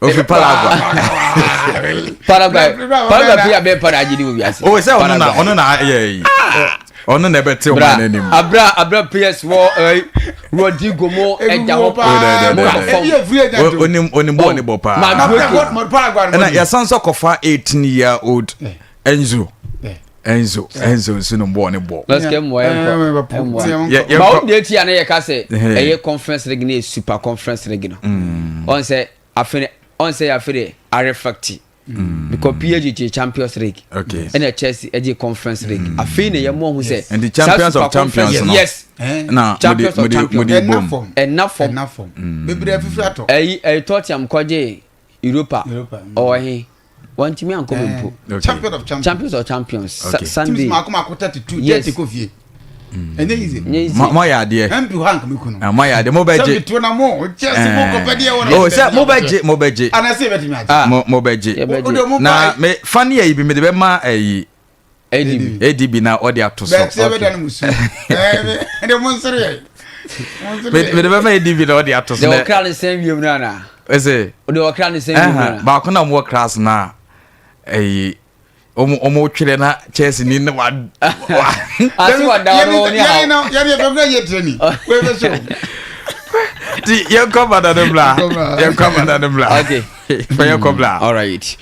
Ofi Paraguay. Paraguay ya be Paraguay ni wiase. Oh, say ono na ono na bete o man anim. Abra PS4 Rodrigo mo eja ho pa. Onim bo ni bo pa. Na ya sanso kofa 18-year-old Enzo sino bo ni bo. Let's get more. Ba o de tia na ye ka say eye conference league na super conference league no. On say afere a reflecti. Because PSG Champions League. Okay. And Chelsea Conference League. Afine ye mo hu say. And the champions of champions. Yes. Na champions of champions. Enough form. Baby afifi ato. Tottenham kwaje Europa. He. Want me anko mpo. Champions of champions. Sunday. Makoma ko 32 jet ko fie. Ene easy. Ma ya de. Empi hank me kuno. Ma ya de mo beje. To na mo Chelsea mo ko pede wona. Oh, say mo beje. Ana say beti me aje. Mo beje. Na me fani yi bi me de be ma ADB na odi ato so. Be be dan musu. Ende mo nsere. Me de be ma ADB na odi ato so. De okra ne same wiem na na. Ese. De okra ne same wiem na. Ba ko na mo class na omo twere na Chelsea ni na wa asi wa dawo ni ha ya ni be ye training we be so ti ye come na dem bla okay Fire Cobla. All right,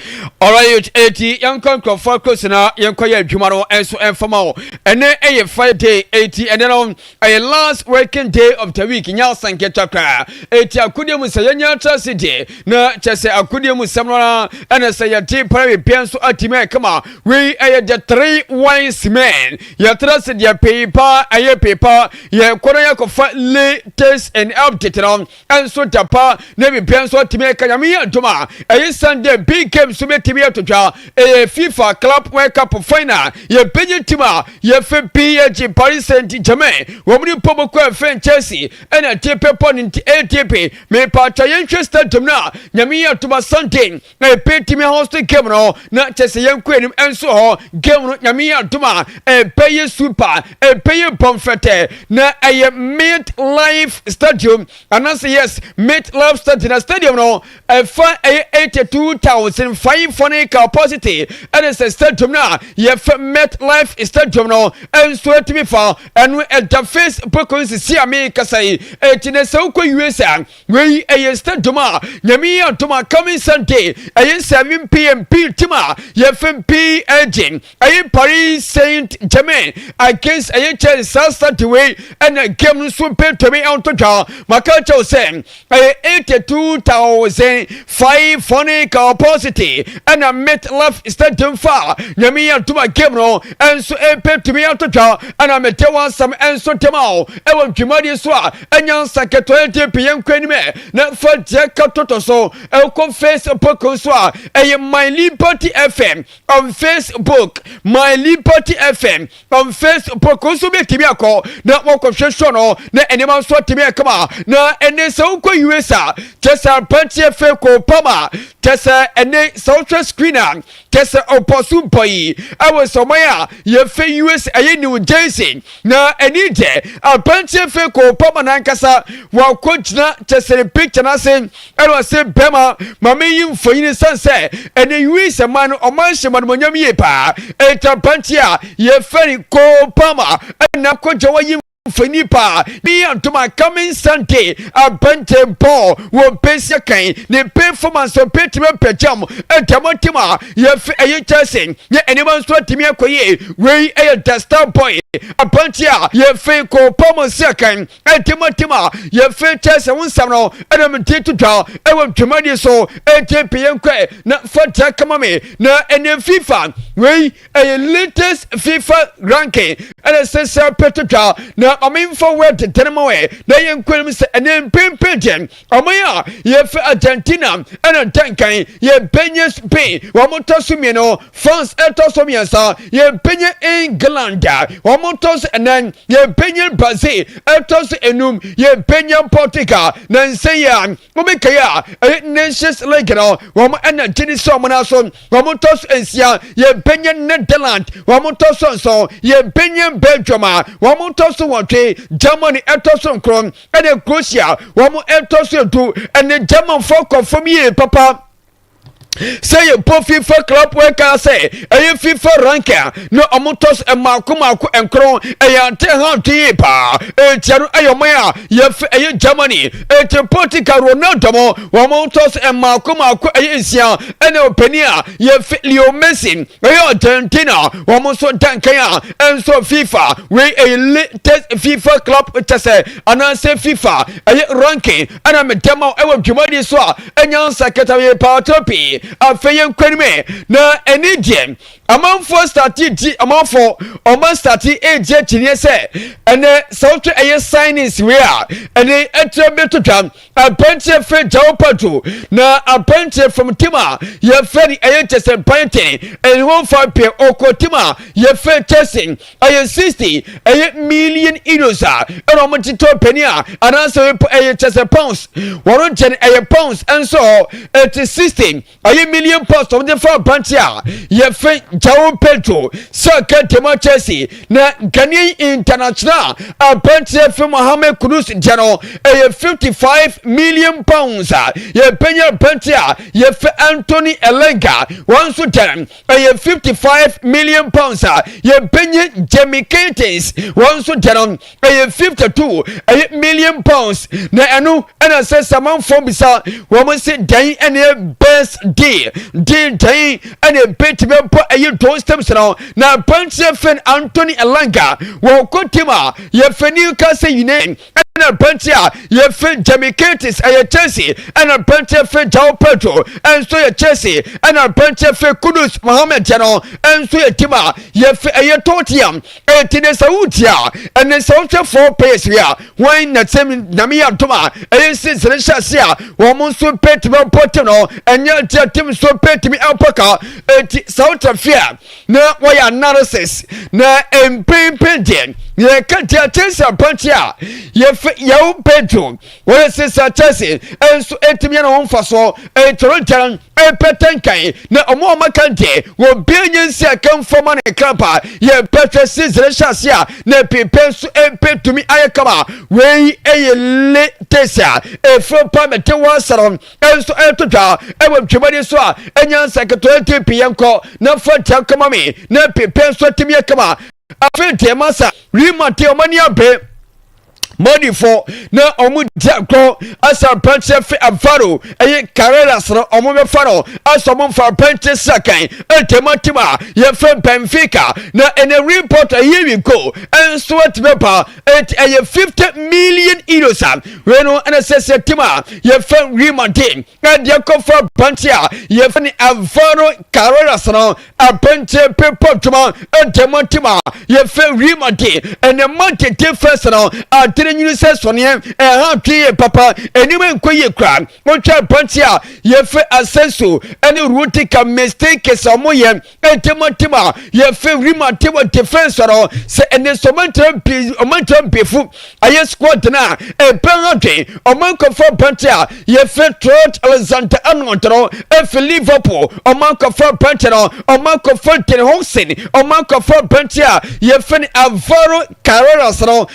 80 young conquer for close now. Young Koya Jumaro and so and Famao. And then a Friday 80 and then on a last working day of the week in Yalsan Ketaka. 80 Akudium Sayanya City. No, Chesse Akudium Samara and a Sayati Private Pianso Atime. Come on, we are the 3 wise men. You trusted your paper, a paper, your Korea for latest and updated on and so tapa, Navy Pianso Time Kayami Duma. A Sunday BECHEM submitted to draw a FIFA Club World Cup final. Ye Benjamin Tima, ye PSG Paris Saint-Germain, Woman Pomo Fan Chelsea, and a tape upon in ATP. Me Pacha interested to now. Yamia to my Sunday, a petty me hosting Cameron, not just a young queen and so Cameron Yamia Tuma, a pay super, a pay pomfrete, na a mid life stadium, and answer yes, mid life stadium, no, a 82,500 capacity and it's a stadium now. You met life stadium now and so to be far and at the face because see America say it in a so USA we a stadium Yamia to my coming Sunday a 7 p.m. Tima FMP agent a Paris Saint-Germain against a Chelsea Saturday and a game so pay to me out to draw Makacho saying 82,500 capacity and a met love stadium far Yamia to my camera and so a pay to me out to draw and I met some and so tomorrow I want Jumadi Swa and young Saka 20 p.m. Quenime not for Jack Totoso I'll confess a Pokoswa a My Liberty FM on Facebook My Liberty FM on Facebook Kosu Tibiako not walk of Shono na anyone so Tibia Kama na and so USA just a bunch of Feko Pama Tessa and social screener Tessa Oposu Boy I was somewhere you fe US a New Jersey na any day a bunch of Feko Pama Nankasa while coach na Tessa picture na saying I was say Bema Mami for in sunset and the US a man or Manshaman Monyami pa et a bunch ya ye ferry ko Pama and Nako Jawa Finipa, be unto my coming Sunday, a bente ball, will base your cane, the performance of Petra Pecham, and Tamotima, ye chasing, ye anyone's what to me a quay, way a dasta boy, a buntia, ye fake or Pomo second, and Timotima, ye fair chess and one summer, and I'm to draw, I want to money so, and JPM quay, not for Takamami, no, and then FIFA, way a latest FIFA ranking, and a sensor Petra, no. I'm in forward to Tenamawe. They inquiries and then Pimpin. Amaya, ye for Argentina and a tankai, ye Benyas Bay, Wamotosumino, France Etosomiasa, ye Benya England, Wamotos and then ye Benya Brazil, Etos Enum, ye Benya Portica, Nanseya, Omekaya, Nations Legano, Wam and a Genesis Somonason, Wamotos Esia, ye Benya Netherland, Wamotos so, ye Benya Belgium, Wamotos. Germany Etoson Cron and Croatia, one more Etoson too, and the German folk from here, Papa. say you po FIFA club we can say a FIFA ranker no omotos e maku enkron e ya te han ti pa e tiano ayomaya ye Germany e te Portugal Ronaldo mo omotos e maku e nsia e na openia ye Leo Messi e Argentina omoso dankaya enso FIFA we a latest FIFA club to say anase FIFA e ranking ana me demo e Germany so enya secretary party afeyen kwenime na enidiem amanfo started amanfo oman started eje chine se ene sautu eye signings we are ene etrebetotwa apprentice fe jawpato na apprentice from tima ye fe eye chese painting and 1.5 pe okotima ye fe chasing eye 60 eye million euros and omotito penia ananse eye chese pounds woron chen eye pounds and so it 60 eye million pounds of the for pantia ye fe jawo petro saka tema Chelsea na Ghanaian international apprentice fe Mohamed Kudus jano eye 55 million pounds ye penya pantia ye fe Anthony Elenga once time eye 55 million pounds ye penya Jamie Cates once time eye 52 million pounds na enu ena se saman fo bisa wo mo se dan ene best day dan ene betime po eye two steps now na pantia fen Anthony Elanga wo kotima ye feni ka se yine ena pantia ye fen Jamie Cates eye Chelsea ena pantia fen João Pedro enso ye Chelsea ena pantia fen Kudus Mohamed Jano enso ye tima ye fe eye Tottenham etine Saudia ene Saudia for players here when na tem na me atoma eye Celestia sia wo mo so petime poteno enya tim so petime alpaka eti South Africa na why analysis na empempendien ye katia Chelsea pantia ye João Pedro we se sa Chelsea enso etime na wonfaso Toronto petenkai na omo makante wo bienyensia kan forma ne krampa ye petre Celestia sia na pepenso empetumi ayekama we eye le tesia efo pa mete wasaron enso etotwa ewo twebade so a enya secretary pienko na fata kama me na pepenso timi akama afente masa rimate omani abe money for na omu diakro asa penche fe avaro eye carreras no omu be faro asa omu fa penche sakan etematima ye fe Benfica na ene report here we go and sweat paper eye 50 million euros we no ana sese tima ye fe remante na diakro for penche ye fe ni avaro carreras no a penche paper tuma etematima ye fe remante ene monte difference no you say sonia how three papa anyway nkoye kra mo twa pantia ye fe asenso any rotika mistake somoye entemotima ye fe rimatewa defense ro se ene somantam befu aye squad na penalty omanko for pantia ye fe Trot Alexander Arnold e fe Liverpool omanko for pantia no omanko for Ten Hagsen omanko for pantia ye fe Alvaro Carreras ro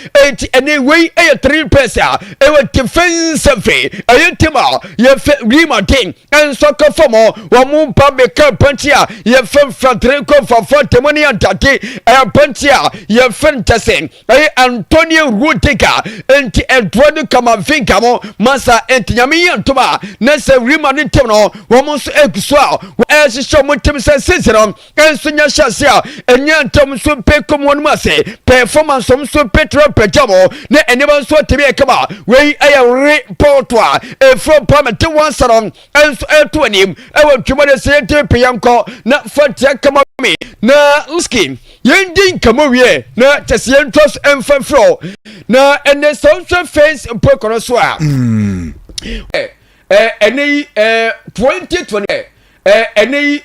anyway 3 pesa ewe defensive aye tima ye fe remate en soccer formo wa mu pa beka pantia ye fe Federico Fafontemoni antati e pantia ye fantasy aye Antonio Rudiger enti Eduardo Camavinga mo masa enti nyami antuma na se remate tim no wa mu so egusua wa shisho mo tim se sisiro en so nya shasia enya ntom so pe komon mase performance so petro pejamo na eneba so tebe kama we aya reportwa from parliament one salon enso etonim ewa twumade se tepe yanko na fatia kama me na Losky yendin kama wie na tese ntos emfafro na ene social face pokono so a ene 2020 ene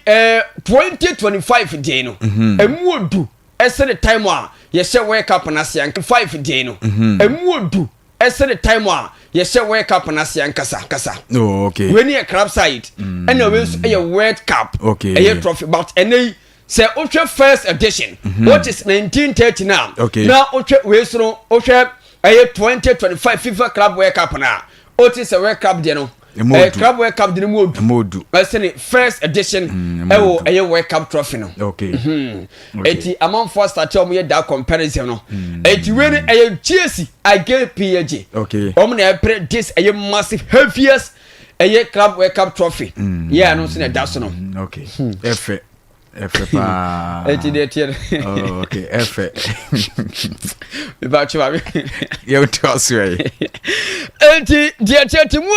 2025 day no emuodu ese the time a ye se wake up na se 5 day no emuodu ese the time a ye se wake up na se kasa oh okay when you crab side and a world cup okay a trophy but any say ultra first edition what is 1930 now okay now ultra we so ultra a 2025 FIFA club world cup na what is a world cup there no Club World Cup the modu first edition a World Cup trophy no okay eti among first start omo that comparison no eti we a Chelsea against PSG okay omo na pre this a massive heaviest a Club World Cup trophy yeah no so na that so no okay F pa eti de tier okay F me ba chwa you tell us enti dia tier mu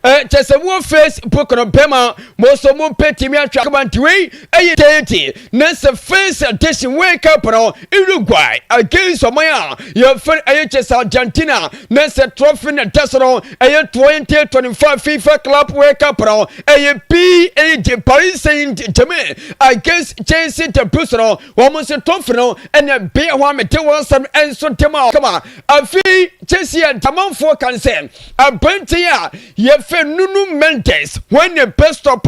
a chesemu Facebook no pema mo so mo petimi atwa kabanti we eye tete na se first edition World Cup no Uruguay against Somalia your friend eye chesa Argentina na se trophy na dasoro eye 2025 FIFA Club World Cup no eye PSG Paris Saint-Germain against Chelsea the Bruce no woman se trophy no and be ho me te won some and so tema come on afi Chelsea and tamanfo kan say Abentia ye fe Nuno Mendes when the best of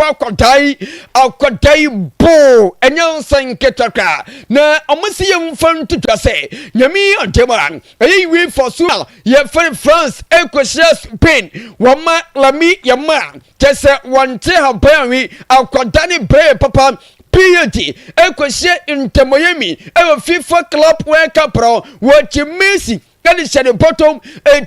akodai bo enyansan ketaka na omusi ye mfan tutu say nyami antema ayi we for so ye fe France Ecosia Spain wama lami yama kese wante habanwi akodani bre papa PSG Ecosia Intemoyemi e FIFA Club World Cup pro what Messi Kani shade bottom eti